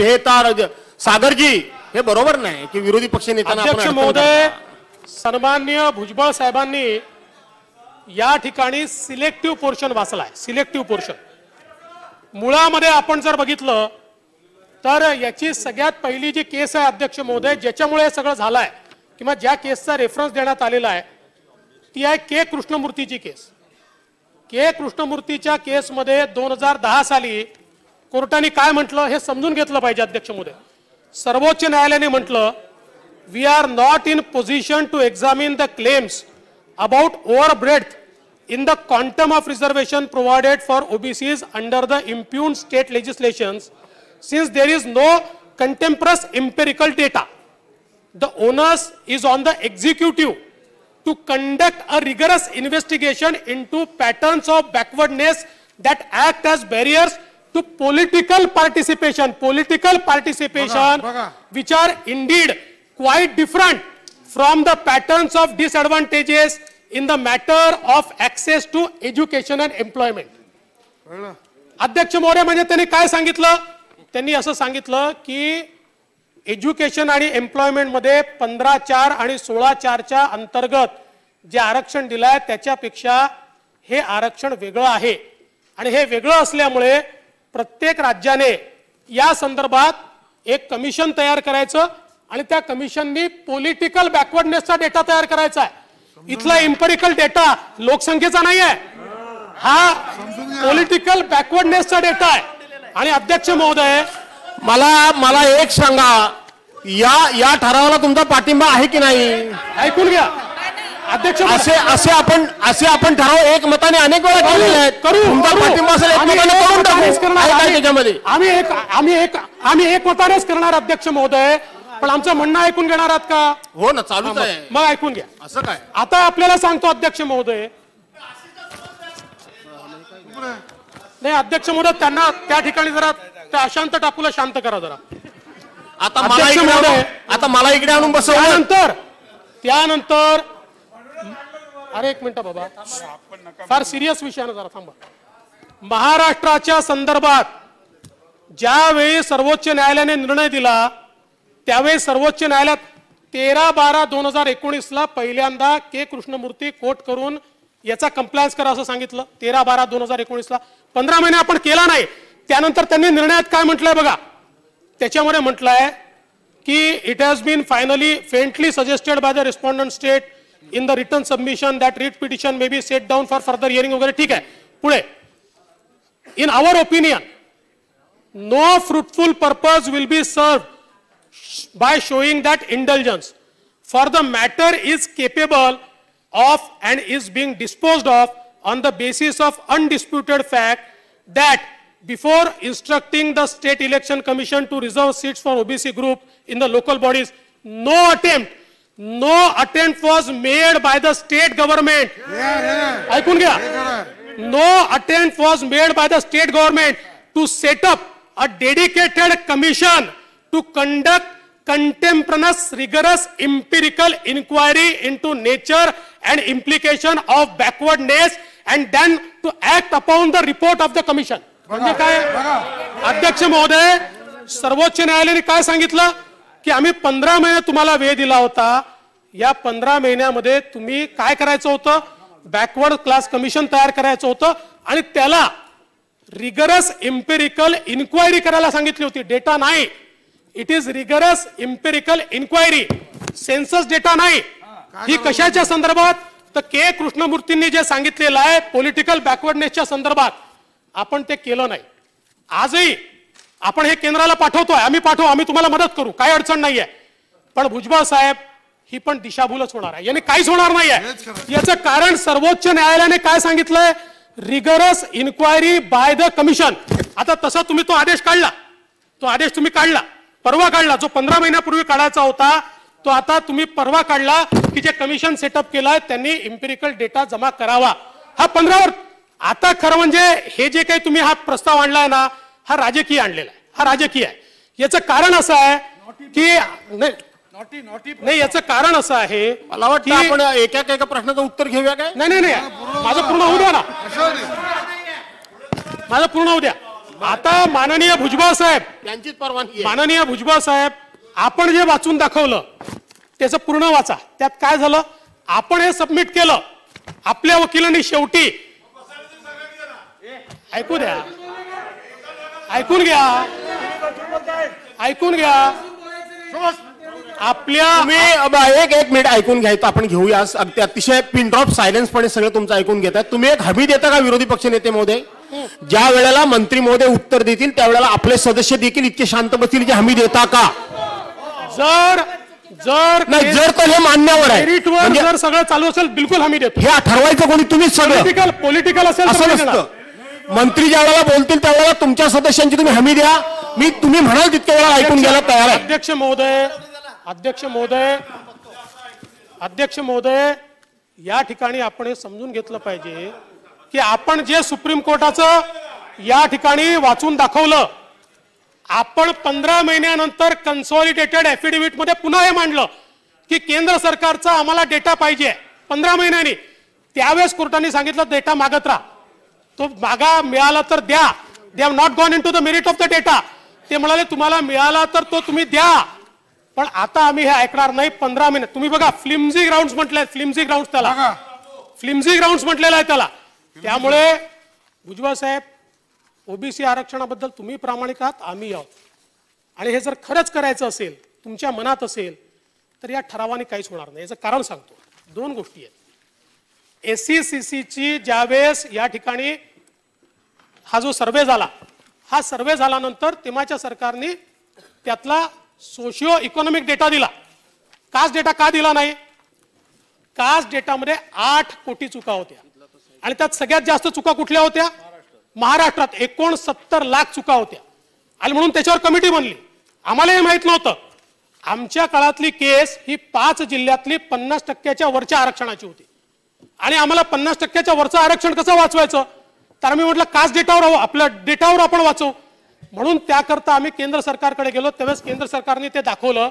हे सागरजी हे बरोबर नाही की विरोधी पक्ष नेत्यांना अध्यक्ष महोदय सन्माननीय भुजबळ साहेबांनी या ठिकाणी सिलेक्टिव्ह पोर्शन वाचलाय. सिलेक्टिव्ह पोर्शन मुळामध्ये आपण जर बघितलं तर याची सगळ्यात पहिली जी केस आहे अध्यक्ष महोदय ज्याच्यामुळे सगळं झालंय किंवा ज्या केसचा रेफरन्स देण्यात आलेला आहे ती आहे के कृष्णमूर्तीची केस. के कृष्णमूर्तीच्या केसमध्ये 2010 साली कोर्टाने काय म्हटलं हे समजून घेतलं पाहिजे अध्यक्ष महोदय. सर्वोच्च न्यायालयाने म्हटलं we are not in position to examine the claims about overbreadth in the quantum of reservation provided for OBCs under the impugned state legislations, since there is no contemporaneous empirical data. The onus is on the executive to conduct a rigorous investigation into patterns of backwardness that act as barriers to political participation. Political participation, which are indeed quite different from the patterns of disadvantages in the matter of access to education and employment. अध्यक्ष महोदय म्हणजे त्यांनी काय सांगितलं त्यांनी असं सांगितलं की एज्युकेशन आणि एम्प्लॉयमेंट मध्ये 15/4 आणि 16/4 च्या अंतर्गत जे आरक्षण दिलंय त्याच्यापेक्षा हे आरक्षण वेगळं आहे आणि हे वेगळं असल्यामुळे प्रत्येक राज्याने या संदर्भात एक कमिशन तयार करायचं आणि त्या कमिशननी पॉलिटिकल बॅकवर्डनेसचा डेटा तयार करायचा आहे. इथला इम्पेरिकल डेटा लोकसंख्येचा नाही आहे हा पॉलिटिकल बॅकवर्डनेसचा डेटा आहे. आणि अध्यक्ष महोदय मला एक सांगा या ठरावाला तुमचा पाठिंबा आहे की नाही ऐकून घ्या अध्यक्ष. असे आपण ठराव एक मताने अनेक वेळा केलेले आहेत. तुमचा पाठिंबा असेल एक मताने करून टाकू त्याच्यामध्ये आम्ही एक मतानेच करणार अध्यक्ष महोदय. पण आमचं म्हणणं ऐकून घेणार आहात का? हो ना चालूच आहे मग ऐकून घ्या. असं काय आता आपल्याला सांगतो अध्यक्ष महोदय नाही अध्यक्ष महोदय त्यांना त्या ठिकाणी जरा त्या अशांत टाकूला शांत करा जरा. आता मला इकडे आणून बसवल्यानंतर त्यानंतर अरे एक मिनिट बाबा फार सिरियस विषयानं जरा थांबा. महाराष्ट्राच्या संदर्भात ज्यावेळी सर्वोच्च न्यायालयाने निर्णय दिला त्यावेळी सर्वोच्च न्यायालयात 13/12/2019 पहिल्यांदा के कृष्णमूर्ती कोर्ट करून याचा कंप्लायन्स करा असं सांगितलं. 13/12/2019 15 महिने आपण केला नाही. त्यानंतर त्यांनी निर्णयात काय म्हटलंय बघा त्याच्यामध्ये म्हटलंय की it has been finally faintly suggested by the respondent state in the return submission that writ petition may be set down for further hearing वगैरे ठीक आहे. पुढे in our opinion no fruitful purpose will be served by showing that indulgence for the matter is capable of and is being disposed of on the basis of undisputed fact that before instructing the State Election Commission to reserve seats for OBC group in the local bodies, no attempt was made by the state government. ऐकून घ्या. No attempt was made by the state government to set up a dedicated commission to conduct contemporaneous rigorous empirical inquiry into nature and implication of backwardness and then to act upon the report of the commission. म्हणजे काय अध्यक्ष महोदय सर्वोच्च न्यायालयाने काय सांगितलं की आम्ही 15 महिने तुम्हाला वेळ दिला होता. या 15 महिन्यामध्ये तुम्ही काय करायचं होतं बॅकवर्ड क्लास कमिशन तयार करायचं होतं आणि त्याला रिगरस एम्पिरिकल इन्क्वायरी करायला सांगितली होती. डेटा नाही. It is rigorous empirical inquiry census data नाही. ही कशाच्या संदर्भात तर के कृष्णमूर्तींनी जे सांगितलेलं आहे पॉलिटिकल बॅकवर्डनेसच्या संदर्भात आपण ते केलं नाही. आजही आपण हे केंद्राला पाठवतोय आम्ही तुम्हाला मदत करू काही अडचण नाहीये. पण भुजबळ साहेब ही पण दिशाभूलच होणार आहे. याने काहीच होणार नाहीये. याचं कारण सर्वोच्च न्यायालयाने काय सांगितलंय rigorous inquiry by the commission. आता तसा तुम्ही तो आदेश काढला परवा काढला जो 15 महिन्यापूर्वी काढायचा होता तो आता तुम्ही परवा काढला की जे कमिशन सेटअप केलाय त्यांनी एम्पिरिकल डेटा जमा करावा. हा 15 आता खरं म्हणजे हे जे काही तुम्ही हा प्रस्ताव आणलाय ना हा राजकीय आणलेला आहे. हा राजकीय आहे. याचं कारण असं आहे की नाही याचं कारण असं आहे मला वाटतं आपण एका प्रश्नाचं उत्तर घेऊया काय. नाही माझं पूर्ण होऊ द्या ना माझं पूर्ण होऊ द्या. आता माननीय भुजबळ साहेब, त्यांचीच परवानगी आहे. माननीय भुजबळ साहेब, आपण जे वाचून दाखवलं त्याचं पूर्ण वाचा. त्यात काय झालं, आपण हे सबमिट केलं, आपल्या वकिलांनी शेवटी ऐकू द्या, ऐकून घ्या, ऐकून घ्या. आपल्या एक मिनिट ऐकून घ्यायचं आपण घेऊया. अतिशय पिन ड्रॉप सायलेन्सपणे सगळं तुमचं ऐकून घेतात. तुम्ही एक हमी देता का विरोधी पक्षनेते महोदय? ज्या वेळेला मंत्री महोदय उत्तर देतील त्यावेळेला आपले सदस्य देखील इतके शांत बसतील, हमी देता का? जर नाही, जर तर हे मान्यवर आहे, मेरिटवर जर सगळं चालू असेल बिलकुल हमी देतो. हे ठरवायचं कोणी? तुम्हीच सगळं. पॉलिटिकल असेल असं नसतं. मंत्री ज्या वेळेला बोलतील त्यावेळेला तुमच्या सदस्यांची तुम्ही हमी द्या. मी तुम्ही म्हणाल तितक्या वेळा ऐकून घ्यायला तयार आहे. अध्यक्ष महोदय, या ठिकाणी आपण हे समजून घेतलं पाहिजे की आपण जे सुप्रीम कोर्टाचं या ठिकाणी वाचून दाखवलं, आपण 15 महिन्यानंतर कन्सॉलिडेटेड ऍफिडेव्हिट मध्ये पुन्हा हे मांडलं की केंद्र सरकारचा आम्हाला डेटा पाहिजे 15 महिन्यांनी. त्यावेळेस कोर्टाने सांगितलं डेटा मागत राहा, तो मागा, मिळाला तर द्या. They have not gone into the merit of the data. ते म्हणाले तुम्हाला मिळाला तर तो तुम्ही द्या, पण आता आम्ही हे ऐकणार नाही. 15 महिने तुम्ही बघा, फ्लिमझी ग्राउंड म्हटलंय, फ्लिमझी ग्राउंड त्याला, फ्लिमझी ग्राउंड म्हटलेलं आहे त्याला. त्यामुळे भुजबळ साहेब, ओबीसी आरक्षणाबद्दल तुम्ही प्रामाणिक आहात, आम्ही आहोत. आणि हे जर खरंच करायचं असेल, तुमच्या मनात असेल, तर या ठरावाने काहीच होणार नाही. याचं कारण सांगतो. 2 गोष्टी आहेत. एससीसीची ज्यावेळेस या ठिकाणी हा जो सर्वे झाला, हा सर्वे झाल्यानंतर तेव्हाच्या सरकारने त्यातला सोशिओ इकॉनॉमिक डेटा दिला. कास्ट डेटा का दिला नाही? कास्ट डेटामध्ये 8 कोटी चुका होत्या आणि त्यात सगळ्यात जास्त चुका कुठल्या होत्या? महाराष्ट्रात 69 लाख चुका होत्या. आणि म्हणून त्याच्यावर कमिटी बनली. आम्हाला हे माहित नव्हतं. आमच्या काळातली केस ही 5 जिल्ह्यातली 50% वरच्या आरक्षणाची होती आणि आम्हाला 50% वरचं आरक्षण कसं वाचवायचं? तर आम्ही म्हटलं कास्ट डेटावर, आपल्या डेटावर आपण वाचवू. म्हणून त्याकरता आम्ही केंद्र सरकारकडे गेलो. त्यावेळेस केंद्र सरकारने ते दाखवलं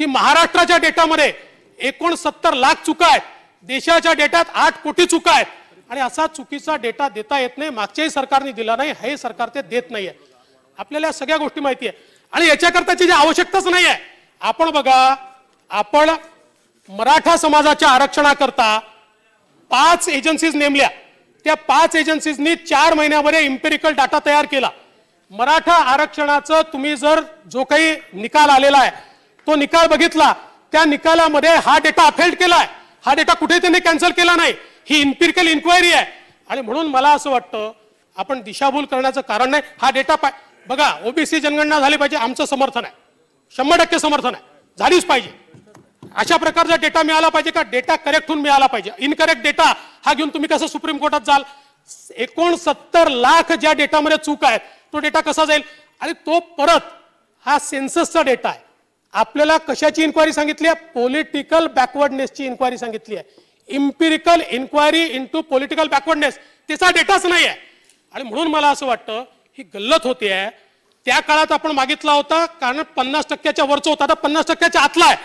की महाराष्ट्राच्या डेटामध्ये 69 लाख चुका आहेत, देशाच्या डेटात 8 कोटी चुका आहेत. आणि असा चुकीचा डेटा देता येत नाही. मागच्याही सरकारने दिला नाही, हे सरकार ते देत नाहीये. आपल्याला या सगळ्या गोष्टी माहिती आहे आणि याच्याकरताची जी आवश्यकताच नाही आहे. आपण बघा, आपण मराठा समाजाच्या आरक्षणाकरता 5 एजन्सीज नेमल्या. त्या 5 एजन्सीजनी 4 महिन्यामध्ये इम्पेरिकल डाटा तयार केला. मराठा आरक्षणाचं तुम्ही जर जो काही निकाल आलेला आहे तो निकाल बघितला, त्या निकालामध्ये हा डेटा अफेल्ड केलाय. हा डेटा कुठे त्यांनी कॅन्सल केला नाही. ही इम्पेरिकल इन्क्वायरी आहे. आणि म्हणून मला असं वाटतं आपण दिशाभूल करण्याचं कारण नाही. हा डेटा बघा, ओबीसी जनगणना झाली पाहिजे, आमचं समर्थन आहे, 100% समर्थन आहे, झालीच पाहिजे. अशा प्रकारचा डेटा मिळाला पाहिजे का? डेटा करेक्ट होऊन मिळाला पाहिजे. इनकरेक्ट डेटा हा घेऊन तुम्ही कसं सुप्रीम कोर्टात जाल? 69 लाख ज्या डेटामध्ये चूक आहेत तो डेटा कसा जाईल? आणि तो परत हा सेन्ससचा डेटा आहे. आपल्याला कशाची इन्क्वायरी सांगितली आहे? पॉलिटिकल बॅकवर्डनेसची इन्क्वायरी सांगितली आहे. Empirical inquiry into political backwardness, त्याचा डेटाच नाही आहे. आणि म्हणून मला असं वाटतं ही गल्लत होते आहे. त्या काळात आपण मागितला होता कारण 50% वरचं होता, आता 50% आतला आहे.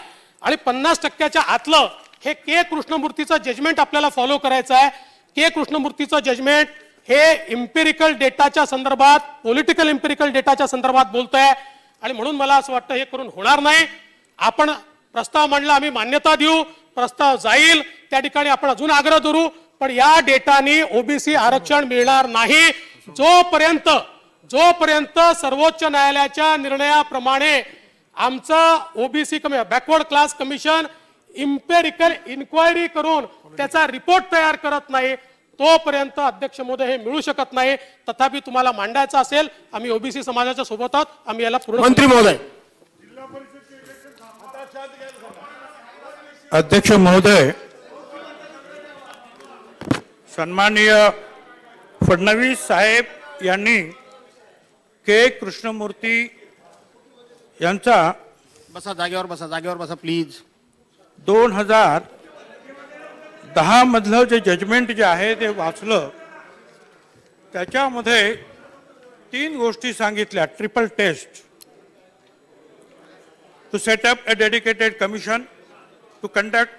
आणि 50% आतलं हे के कृष्णमूर्तीचं जजमेंट आपल्याला फॉलो करायचं आहे. के कृष्णमूर्तीचं जजमेंट हे इम्पेरिकल डेटाच्या संदर्भात, पॉलिटिकल इम्पेरिकल डेटाच्या संदर्भात बोलतोय. आणि म्हणून मला असं वाटतं हे करून होणार नाही. आपण प्रस्ताव मांडला, आम्ही मान्यता देऊ, प्रस्ताव जाईल, त्या ठिकाणी आपण अजून आग्रह धरू, पण या डेटाने ओबीसी आरक्षण मिळणार नाही जोपर्यंत सर्वोच्च न्यायालयाच्या निर्णयाप्रमाणे आमचं OBC backward class commission empirical inquiry करून त्याचा रिपोर्ट तयार करत नाही, तोपर्यंत अध्यक्ष महोदय हे मिळू शकत नाही. तथापि तुम्हाला मांडायचं असेल, आम्ही ओबीसी समाजाच्या सोबत आहोत, आम्ही याला पूर्ण. मंत्री महोदय. अध्यक्ष महोदय, सन्माननीय फडणवीस साहेब यांनी के कृष्णमूर्ती यांचा बसा जागेवर बसा प्लीज. 2010 मधलं जे जजमेंट जे आहे ते वाचलं. त्याच्यामध्ये 3 गोष्टी सांगितल्या. Triple test, to set up a dedicated commission to conduct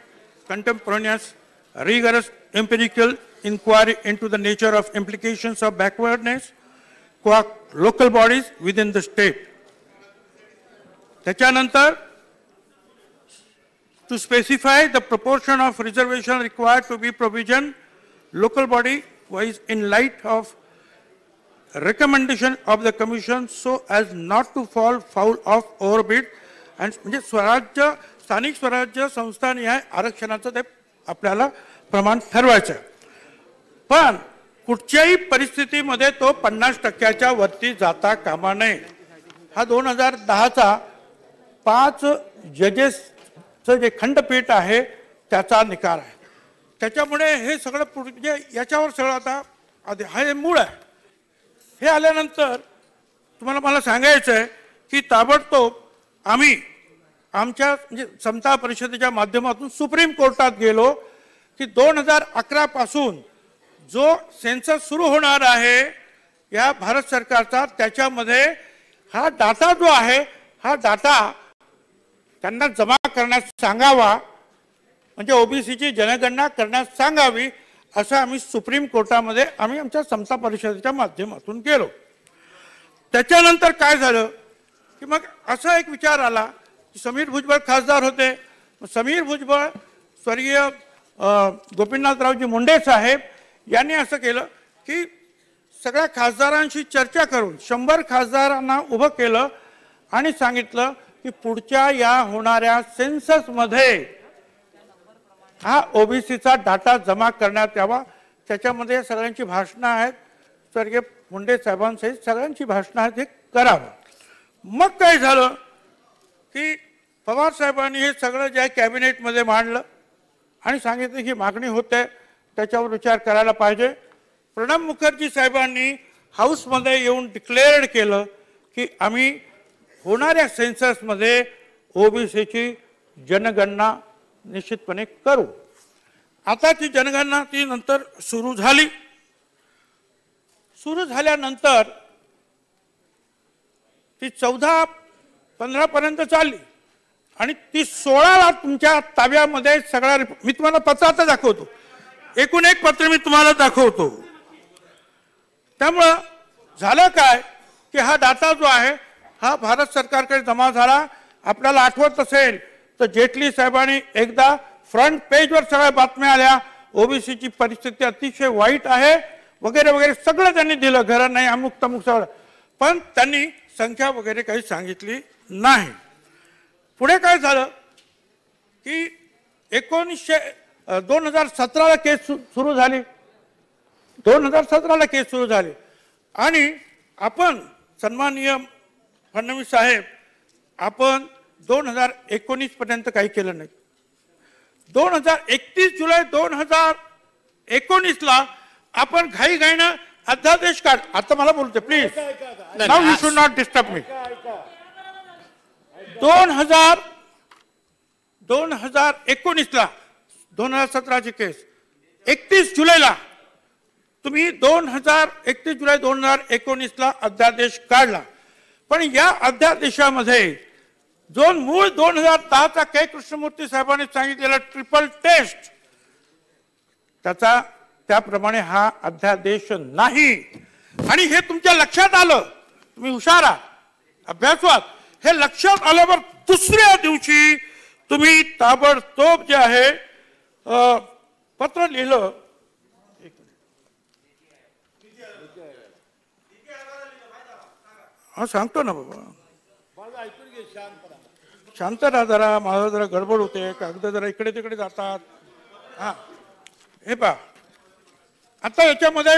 contemporaneous rigorous empirical inquiry into the nature of implications of backwardness, local bodies within the state. त्याच्यानंतर to specify the proportion of reservation required to be provision local body wise in light of recommendation of the commission so as not to fall foul of overbid and म्हणजे स्वराज्य स्थानिक स्वराज्य संस्थानिहाय आरक्षणाचं ते आपल्याला प्रमाण ठरवायचं आहे. पण कुठच्याही परिस्थितीमध्ये तो 50% वरती जाता कामा नये. हा 2010चा 5 जजेसचं जे खंडपीठ आहे त्याचा निकाल आहे. त्याच्यामुळे हे सगळं म्हणजे याच्यावर सगळं आता हे मूळ आहे. हे आल्यानंतर तुम्हाला मला सांगायचं आहे की ताबडतोब आम्ही आमच्या म्हणजे समता परिषदेच्या माध्यमातून सुप्रीम कोर्टात गेलो की 2011 पासून जो सेन्सस सुरू होणार आहे या भारत सरकारचा त्याच्यामध्ये हा डाटा जो आहे हा डाटा त्यांना जमा करण्यास सांगावा म्हणजे ओबीसीची जनगणना करण्यास सांगावी असं आम्ही सुप्रीम कोर्टामध्ये आम्ही आमच्या समता परिषदेच्या माध्यमातून गेलो. त्याच्यानंतर काय झालं की मग असा एक विचार आला की समीर भुजबळ खासदार होते. समीर भुजबळ स्वर्गीय गोपीनाथरावजी मुंडे साहेब यांनी असं केलं की सगळ्या खासदारांशी चर्चा करून 100 खासदारांना उभं केलं आणि सांगितलं की पुढच्या या होणाऱ्या सेन्ससमध्ये हा ओबीसीचा डाटा जमा करण्यात यावा. त्याच्यामध्ये सगळ्यांची भाषणं आहेत स्वर्गीय मुंडे साहेबांसहित सगळ्यांची भाषणं आहेत हे करावं. मग काय झालं की पवार साहेबांनी हे सगळं जे कॅबिनेटमध्ये मांडलं आणि सांगितलं की मागणी होते त्याच्यावर विचार करायला पाहिजे. प्रणब मुखर्जी साहेबांनी हाऊसमध्ये येऊन डिक्लेअर्ड केलं की आम्ही होणाऱ्या सेन्ससमध्ये ओबीसीची जनगणना निश्चितपणे करू. आता ती जनगणना ती नंतर सुरू झाली. सुरू झाल्यानंतर ती 14-15 पर्यंत चालली आणि ती 16ला तुमच्या ताब्यामध्ये सगळा मी तुम्हाला पत्र आता दाखवतो. एकूण एक पत्र मी तुम्हाला दाखवतो. त्यामुळं झालं काय की हा डाटा जो आहे हा भारत सरकारकडे जमा झाला. आपल्याला आठवत असेल तर जेटली साहेबांनी एकदा फ्रंट पेजवर सगळ्या बातम्या आल्या ओबीसीची परिस्थिती अतिशय वाईट आहे वगैरे वगैरे सगळं त्यांनी दिलं. घरं नाही अमुक तमुक सगळं. पण त्यांनी संख्या वगैरे काही सांगितली नाही. पुढे काय झालं की 2017ला केस सुरू झाली. 2017ला केस सुरू झाली आणि आपण सन्माननीय फडणवीस साहेब आपण 2019 पर्यंत काही केलं नाही. 31 जुलै 2019ला आपण घाईघाईनं अध्यादेश काढ. आता मला बोलते please. Now you should not disturb me. 2019ला 2017ची केस 31 जुलैला तुम्ही 31 जुलै 2019ला अध्यादेश काढला. पण या अध्यादेशामध्ये जो मूळ 2010चा के कृष्णमूर्ती साहेबांनी सांगितलेला ट्रिपल टेस्ट त्याचा त्याप्रमाणे हा अध्यादेश नाही. आणि हे तुमच्या लक्षात आलं. तुम्ही हुशार आहात अभ्यासू आहात. हे लक्षात आल्यावर दुसऱ्या दिवशी तुम्ही ताबडतोब जे आहे पत्र लिहिलं. हा सांगतो ना बाबा शांत राहा जरा. माझा जरा गडबड होते. कागद जरा इकडे तिकडे जातात. हा हे पहा आता याच्यामध्ये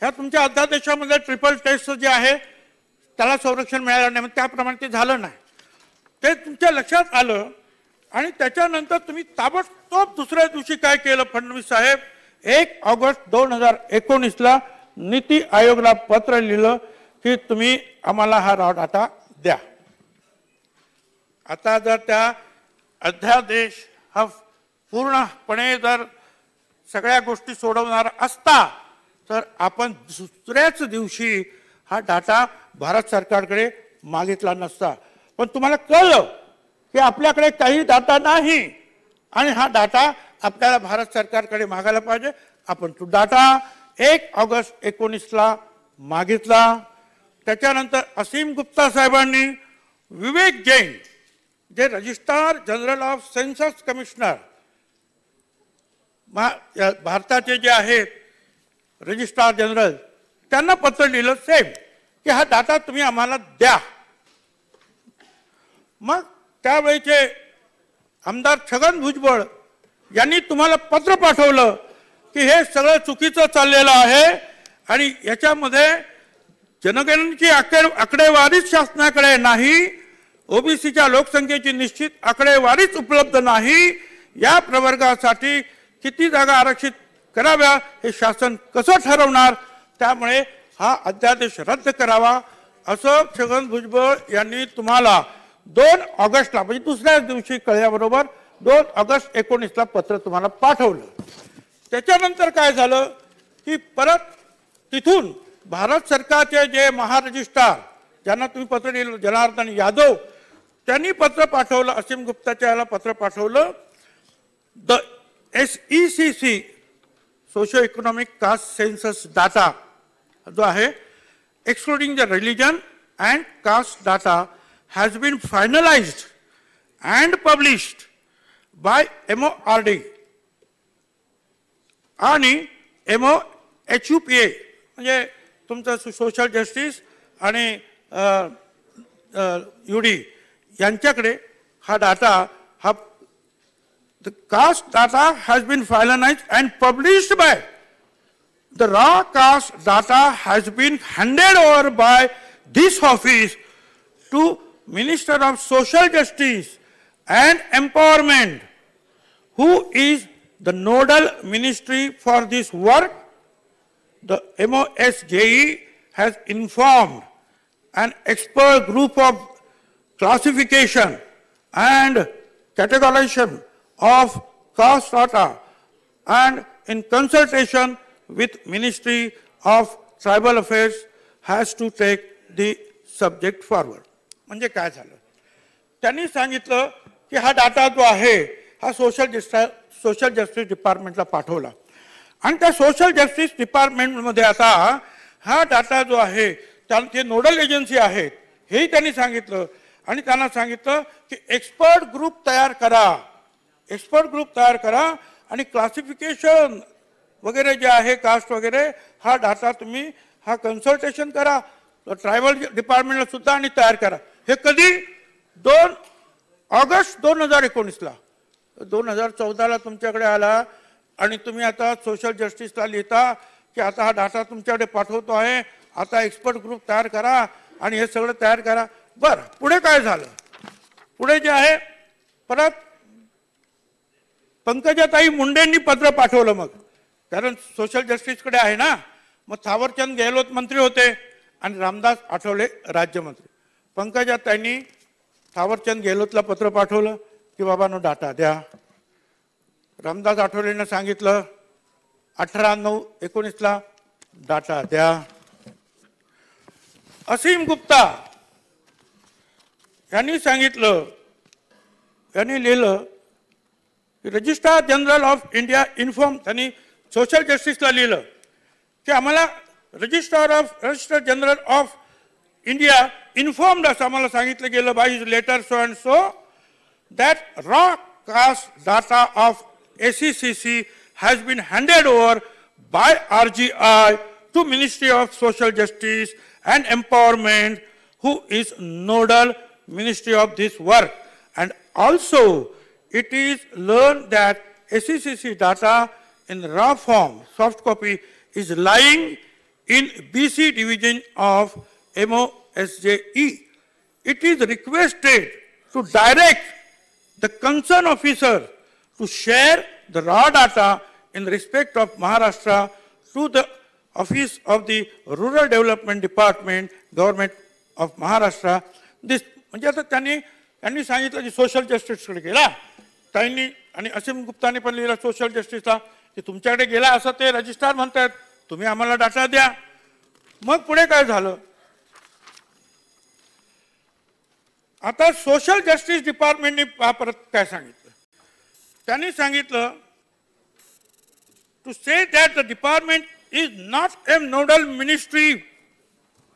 ह्या तुमच्या अध्यादेशामध्ये ट्रिपल टेस्ट जे आहे त्याला संरक्षण मिळालं नाही. त्याप्रमाणे ते झालं नाही. ते तुमच्या लक्षात आलं आणि त्याच्यानंतर तुम्ही ताबडतोब दुसऱ्या दिवशी काय केलं फडणवीस साहेब 1 ऑगस्ट 2019ला नीती आयोगाला पत्र लिहिलं की तुम्ही आम्हाला हा रॉ डाटा द्या. आता जर त्या अध्यादेश हा पूर्णपणे जर सगळ्या गोष्टी सोडवणार असता तर आपण दुसऱ्याच दिवशी हा डाटा भारत सरकारकडे मागितला नसता. पण तुम्हाला कळलं की आपल्याकडे काही डाटा नाही आणि हा डाटा आपल्याला भारत सरकारकडे मागायला पाहिजे. आपण तो डाटा 1 ऑगस्ट 19ला मागितला त्याच्यानंतर असीम गुप्ता साहेबांनी विवेक जैन जे registrar general of census commissioner भारताचे जे आहेत रजिस्ट्रार जनरल त्यांना पत्र लिहिलं सेम की हा डाटा तुम्ही आम्हाला द्या. मग त्यावेळेचे आमदार छगन भुजबळ यांनी तुम्हाला पत्र पाठवलं की हे सगळं चुकीचं चाललेलं आहे आणि याच्यामध्ये जनगणनेची आकडेवारीच शासनाकडे नाही, ओबीसीच्या लोकसंख्येची निश्चित आकडेवारीच उपलब्ध नाही, या प्रवर्गासाठी किती जागा आरक्षित कराव्या हे शासन कसं ठरवणार, त्यामुळे हा अध्यादेश रद्द करावा असं छगन भुजबळ यांनी तुम्हाला 2 ऑगस्टला म्हणजे दुसऱ्या दिवशी कळल्याबरोबर 2 ऑगस्ट 19ला पत्र तुम्हाला पाठवलं. त्याच्यानंतर काय झालं की परत तिथून भारत सरकारचे जे महारजिस्ट्रार ज्यांना तुम्ही पत्र दिलं जनार्दन यादव त्यांनी पत्र पाठवलं, असीम गुप्ताच्या याला पत्र पाठवलं. The SECC socio economic caste census data जो आहे excluding the religion and caste data has been finalized and published by MORD आणि MOHUPA म्हणजे तुमचं सोशल जस्टिस आणि UD यांच्याकडे हा डाटा हा the caste data has been finalized and published by the raw caste data has been handed over by this office to Minister of Social Justice and Empowerment, who is the nodal ministry for this work. The MOSJE has informed an expert group of classification and categorization of caste data and in consultation with Ministry of Tribal Affairs has to take the subject forward. म्हणजे काय झालं त्यांनी सांगितलं की हा data जो आहे हा सोशल जस्टिस डिपार्टमेंटला पाठवला आणि त्या सोशल जस्टिस डिपार्टमेंटमध्ये आता हा डाटा जो आहे त्यांचे नोडल एजन्सी आहेत हेही त्यांनी सांगितलं आणि त्यांना सांगितलं की एक्सपर्ट ग्रुप तयार करा आणि क्लासिफिकेशन वगैरे जे आहे कास्ट वगैरे हा डाटा तुम्ही हा कन्सल्टेशन करा ट्रायबल डिपार्टमेंटला सुद्धा आणि तयार करा. हे कधी 2 ऑगस्ट 2019ला 2014ला तुमच्याकडे आला आणि तुम्ही आता सोशल जस्टिसला लिहिता की आता हा डाटा तुमच्याकडे पाठवतो आहे, आता एक्सपर्ट ग्रुप तयार करा आणि हे सगळं तयार करा. बरं पुढे काय झालं, पुढे जे आहे परत पंकजाताई मुंडेंनी पत्र पाठवलं मग कारण सोशल जस्टिसकडे आहे ना. मग थावरचंद गेहलोत मंत्री होते आणि रामदास आठवले राज्यमंत्री. पंकजाताईंनी थावरचंद गेहलोतला पत्र पाठवलं की बाबांनो डाटा द्या. रामदास आठवलेंना सांगितलं 18/9/19ला डाटा द्या. असीम गुप्ता यांनी सांगितलं, यांनी लिहिलं की registrar general of India inform, त्यांनी सोशल जस्टिसला लिहिलं की आम्हाला registrar general of India informed असं आम्हाला सांगितलं गेलं by his letter so and so that raw caste data of SECC has been handed over by RGI to Ministry of Social Justice and Empowerment, who is nodal ministry of this work. And also it is learned that SECC data in raw form, soft copy, is lying in BC division of MOSJE. It is requested to direct the concerned officer to share the raw data in respect of Maharashtra to the Office of the Rural Development Department, Government of Maharashtra. This म्हणजे आता त्यांनी सांगितलं की social जस्टिसकडे गेला त्यांनी आणि असीम गुप्ताने पण लिहिलं सोशल जस्टिसला की तुमच्याकडे गेला असं ते रजिस्ट्रार म्हणतात, तुम्ही आम्हाला डाटा द्या. मग पुढे काय झालं, आता सोशल जस्टिस डिपार्टमेंटने परत काय सांगितलं, त्यांनी सांगितलं to say that the department is not a nodal ministry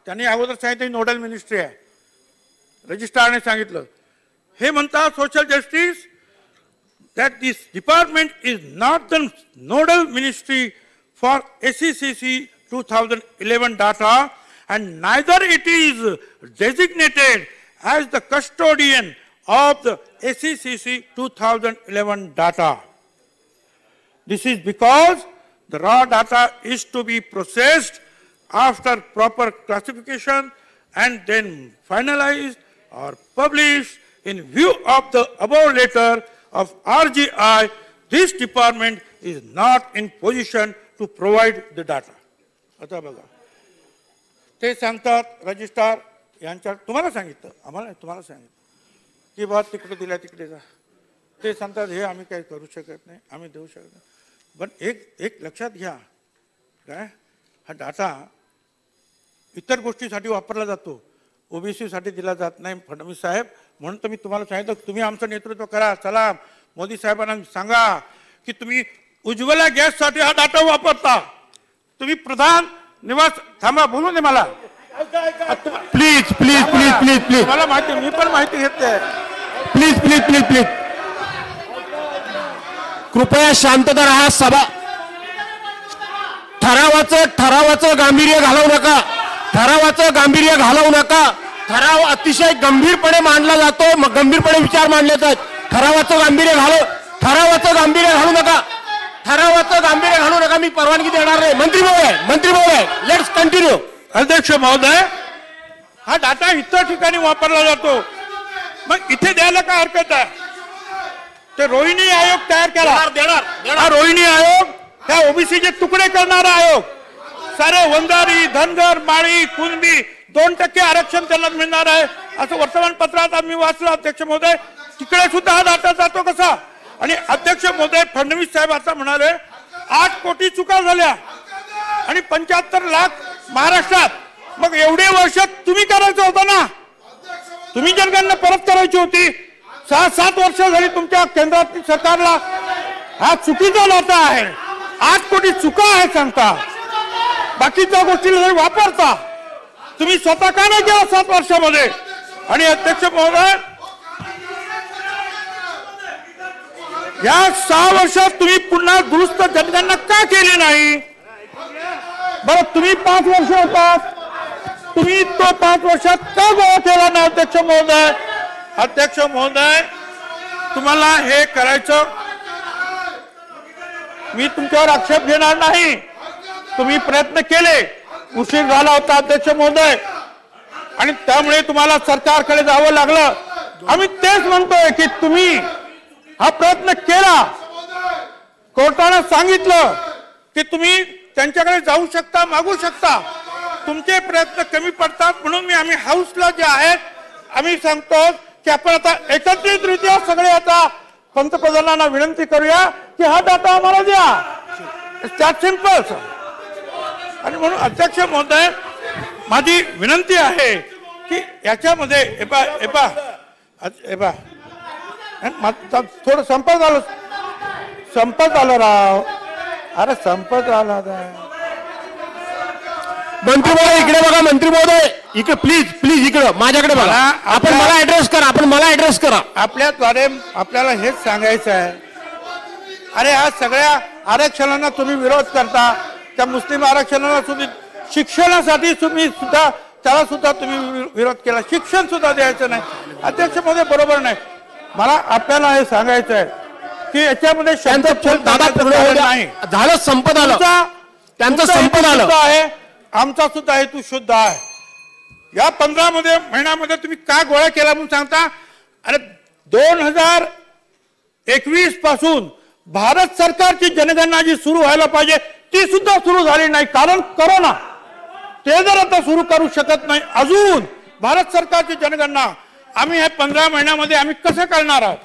त्यांनी अगोदर सांगितलं नोडल मिनिस्ट्री आहे, रजिस्ट्रारने सांगितलं. हे म्हणतात social justice that this department is not the nodal ministry for SECC 2011 data and neither it is designated as the custodian of the SECC 2011 data. This is because the raw data is to be processed after proper classification and then finalized or published in view of the above letter of RGI. This department is not in position to provide the data. आता बघा ते सांगतात registrar यांच्या, तुम्हाला सांगितलं आम्हाला, तुम्हाला सांगितलं की बा तिकडे दिला तिकडे जा. ते सांगतात हे आम्ही काही करू शकत नाही, आम्ही देऊ शकत नाही. पण एक लक्षात घ्या, काय हा डाटा इतर गोष्टीसाठी वापरला जातो, ओबीसीसाठी दिला जात नाही फडणवीस साहेब. म्हणून तर मी तुम्हाला सांगितलं तुम्ही आमचं नेतृत्व करा. चला मोदी साहेबांना सांगा की तुम्ही उज्ज्वला गॅससाठी हा डाटा वापरता. तुम्ही प्रधान निवास, थांबा बोलू दे मला please please please please please मला माहिती, मी पण माहिती घेते. प्लीज प्लीज प्लीज प्लीज कृपया शांतता राहा. सभा ठरावाचं गांभीर्य घालवू नका. ठरावाचं गांभीर्य घालवू नका. ठराव अतिशय गंभीरपणे मांडला जातो, मग गंभीरपणे विचार मांडले जातात. ठरावाचं गांभीर्य घालू नका. ठरावाचं गांभीर्य घालू नका. मी परवानगी देणार नाही. मंत्री महोदय लेट्स कंटिन्यू. अध्यक्ष महोदय, हा डाटा इतर ठिकाणी वापरला जातो, मग इथे द्यायला काय हरकत आहे? ते रोहिणी आयोग तयार केला. हा रोहिणी आयोग ह्या ओबीसीचे तुकडे करणारा आयोग. सारे वंजारी, धनगर, माळी, कुणबी 2% आरक्षण त्यांना मिळणार आहे असं वर्तमानपत्रात आम्ही वाचलं. अध्यक्ष महोदय, तिकडे सुद्धा हा डाटा जातो कसा? आणि अध्यक्ष महोदय फडणवीस साहेब आता म्हणाले 8 कोटी चुका झाल्या आणि 75 लाख महाराष्ट्रात. मग एवढे वर्ष तुम्ही करायचं होतं ना, तुम्ही जनगणना परत करायची होती. 6-7 वर्ष झाली तुमच्या केंद्रातील सरकारला. हा चुकीचा डाटा आहे. 8 कोटी चुका आहे सांगता, बाकीच्या गोष्टीला वापरता. तुम्ही स्वतः का नाही केला 7 वर्षामध्ये? आणि अध्यक्ष महोदय, या 6 वर्षात तुम्ही पुन्हा दुरुस्त जनगणना का केली नाही? बरं, तुम्ही 5 वर्ष होतात, तुम्ही तो 5 वर्षात का गोळा केला नाही? अध्यक्ष महोदय, तुम्हाला हे करायचं, मी तुमच्यावर आक्षेप घेणार नाही. तुम्ही प्रयत्न केले, उशीर झाला होता अध्यक्ष महोदय, आणि त्यामुळे तुम्हाला सरकारकडे जावं लागलं. आम्ही तेच म्हणतोय की तुम्ही हा प्रयत्न केला. कोर्टाने सांगितलं की तुम्ही त्यांच्याकडे जाऊ शकता, मागू शकता. तुमचे प्रयत्न कमी पडतात म्हणून आम्ही हाऊसला जे आहेत आम्ही सांगतो की आपण आता एकत्रितरित्या सगळे आता पंतप्रधानांना विनंती करूया की हा डाटा आम्हाला द्या. त्यात सिंपल. आणि म्हणून अध्यक्ष महोदय, माझी विनंती आहे की याच्यामध्ये थोडं संपत आलं राव. अरे संपत आला. मंत्री महोदय इकडे बघा. मंत्री महोदय इकडे प्लीज इकडे माझ्याकडे बघा. आपण मला ऍड्रेस करा. आपल्याद्वारे आपल्याला हेच सांगायचं आहे. अरे हा सगळ्या आरक्षणांना तुम्ही विरोध करता. त्या मुस्लिम आरक्षणाला सुद्धा, शिक्षणासाठी तुम्ही सुद्धा त्याला सुद्धा तुम्ही विरोध केला. शिक्षण सुद्धा द्यायचं नाही. अध्यक्ष महोदय बरोबर नाही. मला आपल्याला हे सांगायचं आहे की याच्यामध्ये नाही झालं, संपत आलं त्यांचं, संपत आलं आहे. आमचा सुद्धा हेतू शुद्ध आहे. या 15 महिन्यामध्ये तुम्ही का गोळा केला म्हणून सांगता? अरे 2021 पासून भारत सरकारची जनगणना जी सुरू व्हायला पाहिजे ती सुद्धा सुरू झाली नाही, कारण कोरोना. ते जर आता सुरू करू शकत नाही अजून भारत सरकारची जनगणना, आम्ही ह्या 15 महिन्यामध्ये आम्ही कसं करणार आहोत?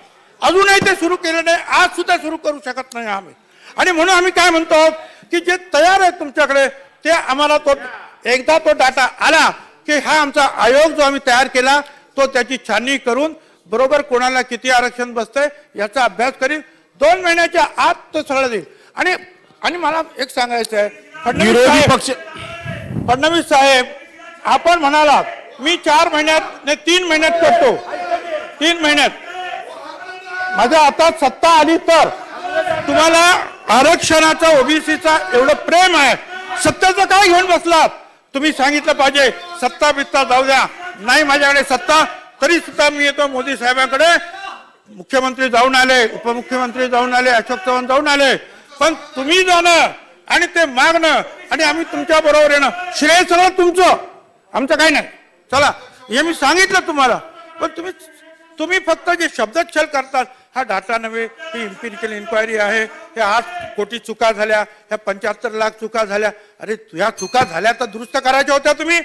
अजूनही ते सुरू केलं नाही, आज सुद्धा सुरू करू शकत नाही आम्ही. आणि म्हणून आम्ही काय म्हणतो की जे तयार आहे तुमच्याकडे ते आम्हाला तो एकदा तो डाटा आला की हा आमचा आयोग जो आम्ही तयार केला तो त्याची छाननी करून बरोबर कोणाला किती आरक्षण बसतंय याचा अभ्यास करीन. 2 महिन्याच्या आत तो सगळं देईल. आणि मला एक सांगायचं आहे, फडणवीस साहेब आपण म्हणालात मी 4 महिन्यात नाही 3 महिन्यात करतो, 3 महिन्यात माझ्या आता सत्ता आली तर तुम्हाला आरक्षणाचा ओबीसीचा एवढं प्रेम आहे, सत्तेचं काय घेऊन बसलात? तुम्ही सांगितलं पाहिजे सत्ता बित्ता जाऊ द्या, नाही माझ्याकडे सत्ता तरी सुद्धा मी येतो मोदी साहेबांकडे. मुख्यमंत्री जाऊन आले, उपमुख्यमंत्री जाऊन आले, अशोक चव्हाण जाऊन आले, पण तुम्ही जाणं आणि ते मागणं आणि आम्ही तुमच्या बरोबर येणं श्रेय सगळं तुमचं, आमचं काही नाही. चला हे मी सांगितलं तुम्हाला, पण तुम्ही फक्त जे शब्दच्छल करतात, हा डाटा नव्हे, ही इम्पिरिकल इन्क्वायरी आहे, हे 8 कोटी चुका झाल्या, ह्या 75 लाख चुका झाल्या. अरे ह्या चुका झाल्या तर दुरुस्त करायच्या होत्या. तुम्ही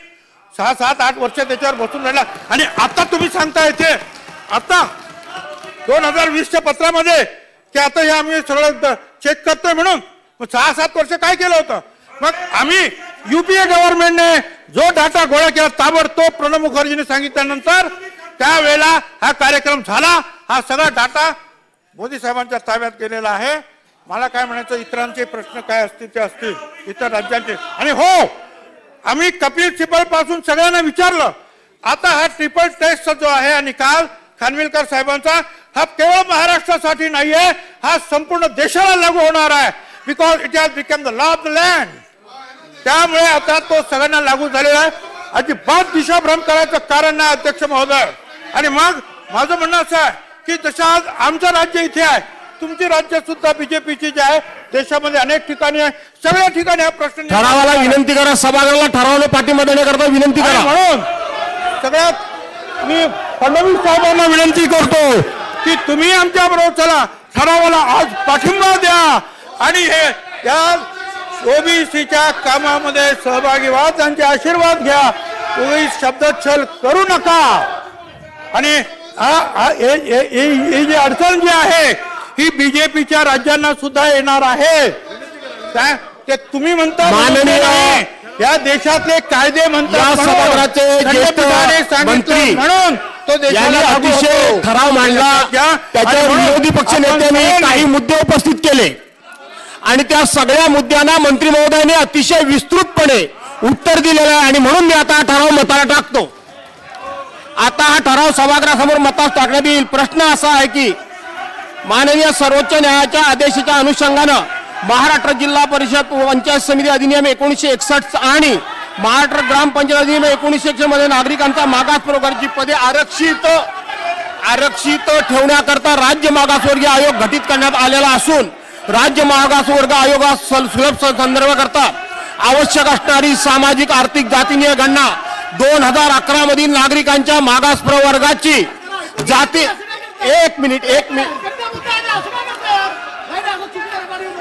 6, 7, 8 वर्ष त्याच्यावर बसून राहिला आणि आता तुम्ही सांगता येते आता 2020च्या पत्रामध्ये की आता हे आम्ही सगळं चेक करतोय म्हणून. 6, 7 वर्ष काय केलं होतं? मग आम्ही युपीए गव्हर्नमेंटने जो डाटा गोळा केला ताबडतोब प्रणब मुखर्जीने सांगितल्यानंतर त्यावेळेला हा कार्यक्रम झाला. हा सगळा डाटा मोदी साहेबांच्या ताब्यात गेलेला आहे. मला काय म्हणायचं, इतरांचे प्रश्न काय असतील ते असतील, इतर राज्यांचे. आणि हो, आम्ही कपिल सिब्बल पासून सगळ्यांना विचारलं. आता हा ट्रिपल टेस्टचा जो आहे निकाल खानविलकर साहेबांचा, हा केवळ महाराष्ट्रासाठी नाहीये, हा संपूर्ण देशाला लागू होणार आहे. Because it has become the law of the land. त्यामुळे आता तो सगळ्यांना लागू झालेला आहे. अजिबात दिशाभ्रम करायचं कारण नाही अध्यक्ष महोदय. आणि मग माझं म्हणणं असं आहे की जसं आज आमचं राज्य इथे आहे, तुमची राज्य सुद्धा बीजेपीची जी आहे देशामध्ये अनेक ठिकाणी आहे, सगळ्या ठिकाणी हा प्रश्न ठरावाला विनंती करा, सभागृहाला ठरावाला पाठिंबा देण्याकरता विनंती करा. म्हणून सगळ्यात मी फडणवीस साहेबांना विनंती करतो की तुम्ही आमच्या बरोबर चला, ठरावाला आज पाठिंबा द्या आणि हे या ओबीसीच्या कामामध्ये सहभागी व्हा, त्यांचे आशीर्वाद घ्या, तुम्ही शब्दच्छल करू नका. आणि ही जी अडचण जी आहे ही बीजेपीच्या राज्यांना सुद्धा येणार आहे. ते तुम्ही म्हणता या देशातले कायदे म्हणतात म्हणून तो देशाला अतिशय ठराव मांडला. त्याच्यावर विरोधी पक्ष नेत्यांनी काही मुद्दे उपस्थित केले आणि त्या सगळ्या मुद्द्यांना मंत्री महोदयांनी अतिशय विस्तृतपणे उत्तर दिलेलं आहे. आणि म्हणून मी आता हा ठराव मताला टाकतो. आता हा ठराव सभागृहासमोर मतास टाकण्यात येईल. प्रश्न असा आहे की माननीय सर्वोच्च न्यायालयाच्या आदेशाच्या अनुषंगानं महाराष्ट्र जिल्हा परिषद पंचायत समिती अधिनियम 1961 आणि महाराष्ट्र ग्रामपंचायत अधिनियम 1961 मध्ये नागरिकांचा मागास प्रवर्गाची पदे आरक्षित ठेवण्याकरता राज्य मागासवर्गीय आयोग गठीत करण्यात आलेला असून राज्य मागासवर्ग आयोगास सुलभ संदर्भ करता आवश्यक असणारी सामाजिक आर्थिक जातीय गणना 2011 मधील नागरिकांच्या मागास प्रवर्गाची जाती एक मिनिट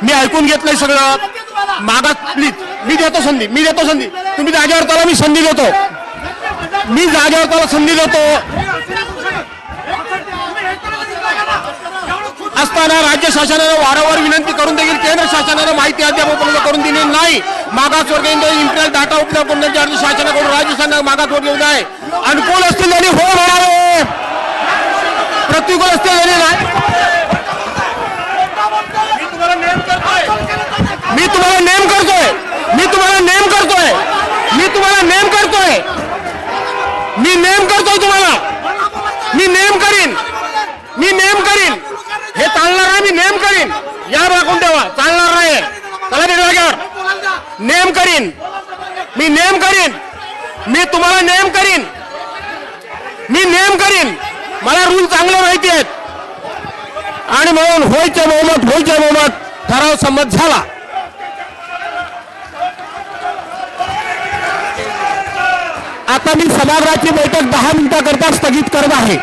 मी ऐकून घेतलंय सगळं. मागास प्लीज मी देतो संधी तुम्ही जागेवर त्याला मी संधी देतो असताना राज्य शासनाने वारंवार विनंती करून देखील केंद्र शासनाने माहिती अद्याप उपलब्ध करून दिली नाही. मागासवर्गीय इंटरनेट डाटा उपलब्ध करण्याचे अर्ज शासनाकडून राज्य शासनाला मागासवर्गीय आहे. अनुकूल असतील त्यांनी हो म्हणावे, प्रतिकूल असतील त्यांनी नाही. मी तुम्हाला नेम करतोय मी नेम करीन हे चालणार नाही. मी नेम करीन, या राखून ठेवा, चालणार नाही. चला जागेवर नेम करीन, मी तुम्हाला नेम करीन. मला रूल चांगले माहिती आहेत आणि म्हणून होयच्या बहुमत ठराव संमत झाला. आता मी सभागृहाची बैठक 10 मिनिटांकरता स्थगित करत आहे.